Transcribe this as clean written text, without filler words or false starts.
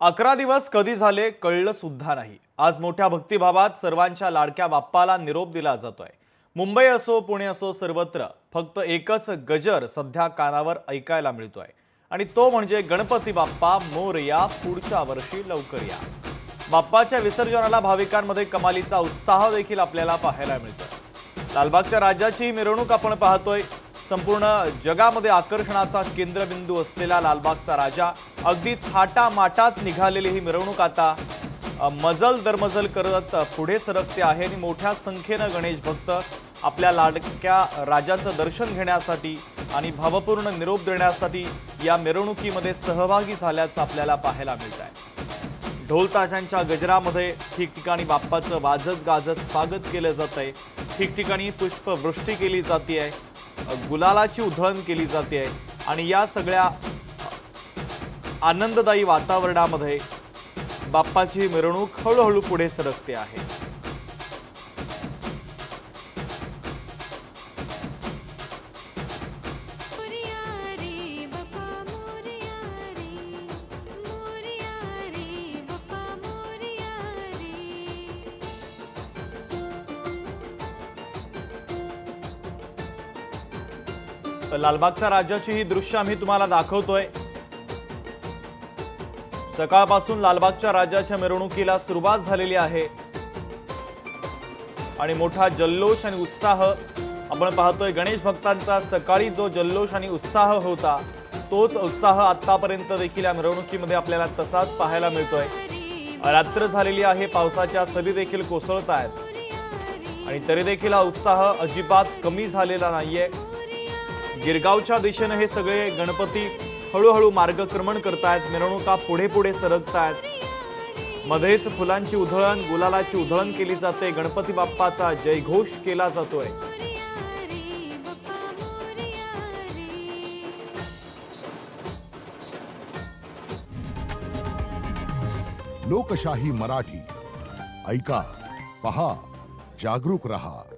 11 दिवस कधी झाले कळलं सुद्धा नाही। आज मोठ्या भक्तिभावात सर्वांच्या लाडक्या बाप्पाला निरोप दिला जातोय। मुंबई असो पुणे असो सर्वत्र फक्त एकच गजर सध्या कानावर ऐकायला मिळतोय आणि तो म्हणजे गणपती बाप्पा मोरया, पुढच्या वर्षी लवकर या। बाप्पाच्या विसर्जनाला भाविकांमध्ये कमालीचा उत्साह देखील आपल्याला पाहायला मिळतोय। लालबागच्या राजाची ही मिरवणूक आपण पाहतोय। संपूर्ण जगामध्ये आकर्षणाचा केंद्रबिंदू असलेला लालबागचा राजा अगदी थाटामाटात निघालेली ही मिरवणूक आता मजल दरमजल करत पुढे सरकते आहे आणि मोठ्या संख्येने गणेश भक्त आपल्या लाडक्या राजाचं दर्शन घेण्यासाठी आणि भावपूर्ण निरोप देण्यासाठी या मिरवणुकीमध्ये सहभागी झाल्याचं आपल्याला पाहायला मिळत आहे। ढोल ताशांच्या गजरामध्ये ठिकठिकाणी बाप्पाचं वाजत गाजत स्वागत केलं जातंय। ठिकठिकाणी पुष्पवृष्टी केली जाते, गुलालाची उधळण केली जाते आणि या सगळ्या आनंददायी वातावरणामध्ये बाप्पाची मिरवणूक हळूहळू पुढे सरकते आहे। लालबागच्या राजाची ही दृश्य आम्ही तुम्हाला दाखवतोय। सकाळपासून लालबागच्या राजाच्या मिरवणुकीला सुरुवात झालेली आहे आणि मोठा जल्लोष आणि उत्साह आपण पाहतोय। गणेश भक्तांचा सकाळी जो जल्लोष आणि उत्साह होता तोच उत्साह आतापर्यंत देखील या मिरवणुकीमध्ये आपल्याला तसाच पाहायला मिळतोय। रात्र झालेली आहे, पावसाच्या सरी देखील कोसळत आहेत आणि तरी देखील हा उत्साह अजिबात कमी झालेला नाहीये। गिरगावच्या दिशेने हे सगळे गणपती हळूहळू मार्गक्रमण करतायत, मिरवणुका पुढे पुढे सरकतायत। मध्येच फुलांची उधळण, गुलालाची उधळण केली जाते, गणपती बाप्पाचा जयघोष केला जातोय। लोकशाही मराठी ऐका, पहा, जागरूक रहा।